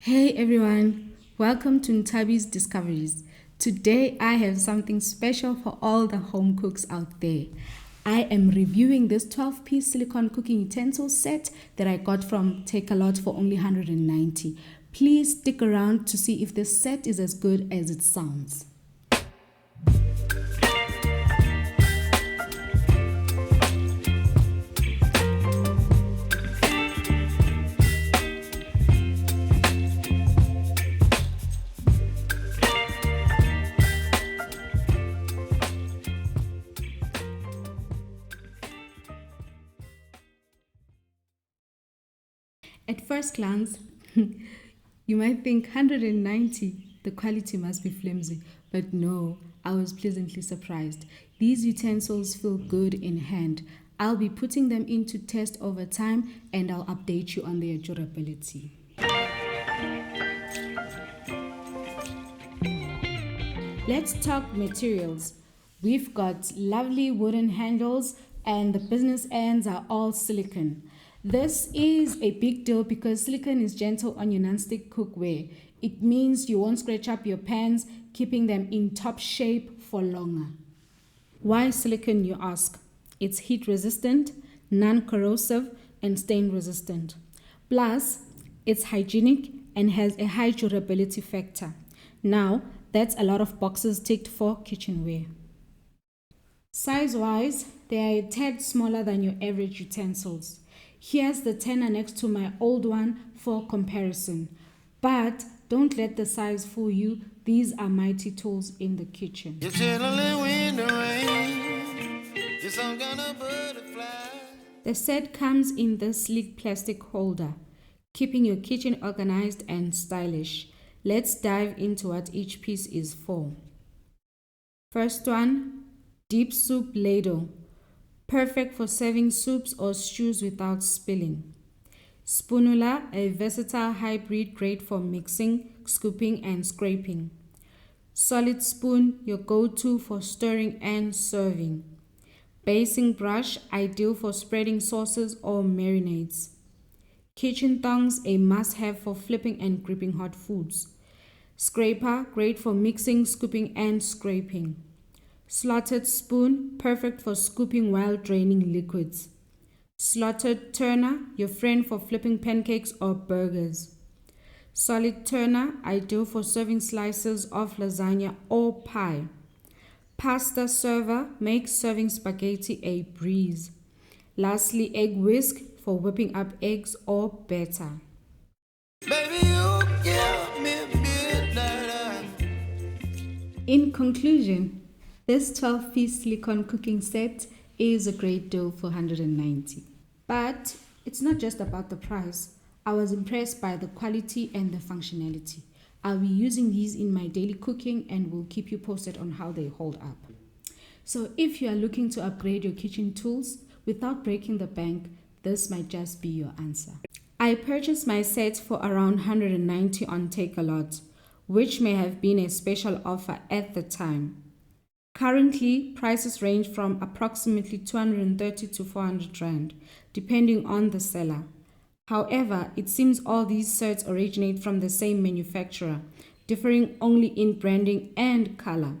Hey everyone, welcome to Ntabi's Discoveries. Today I have something special for all the home cooks out there. I am reviewing this 12-piece silicone cooking utensil set that I got from TakeAlot for only $190. Please stick around to see if this set is as good as it sounds. At first glance, you might think 190, the quality must be flimsy, but no, I was pleasantly surprised. These utensils feel good in hand. I'll be putting them into test over time and I'll update you on their durability. Let's talk materials. We've got lovely wooden handles and the business ends are all silicone. This is a big deal because silicone is gentle on your non-stick cookware. It means you won't scratch up your pans, keeping them in top shape for longer. Why silicone, you ask? It's heat resistant, non-corrosive, and stain resistant. Plus, it's hygienic and has a high durability factor. Now, that's a lot of boxes ticked for kitchenware. Size-wise, they are a tad smaller than your average utensils. Here's the tenner next to my old one for comparison. But don't let the size fool you. These are mighty tools in the kitchen. The set comes in this sleek plastic holder, keeping your kitchen organized and stylish. Let's dive into what each piece is for. First one, deep soup ladle. Perfect for serving soups or stews without spilling. Spoonula, a versatile hybrid great for mixing, scooping and scraping. Solid spoon, your go-to for stirring and serving. Basting brush, ideal for spreading sauces or marinades. Kitchen tongs, a must-have for flipping and gripping hot foods. Scraper, great for mixing, scooping and scraping. Slotted spoon, perfect for scooping while draining liquids. Slotted turner, your friend for flipping pancakes or burgers. Solid turner, ideal for serving slices of lasagna or pie. Pasta server, makes serving spaghetti a breeze. Lastly, egg whisk for whipping up eggs or batter. Baby, you give me midnight. In conclusion, this 12-piece silicone cooking set is a great deal for $190. But it's not just about the price. I was impressed by the quality and the functionality. I'll be using these in my daily cooking and will keep you posted on how they hold up. So if you are looking to upgrade your kitchen tools without breaking the bank, this might just be your answer. I purchased my set for around $190 on TakeAlot, which may have been a special offer at the time. Currently, prices range from approximately 230 to 400 Rand, depending on the seller. However, it seems all these sets originate from the same manufacturer, differing only in branding and color.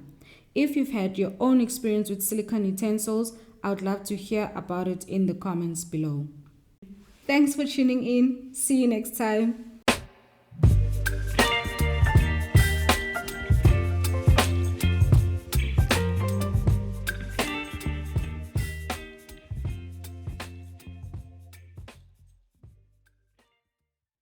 If you've had your own experience with silicone utensils, I would love to hear about it in the comments below. Thanks for tuning in. See you next time.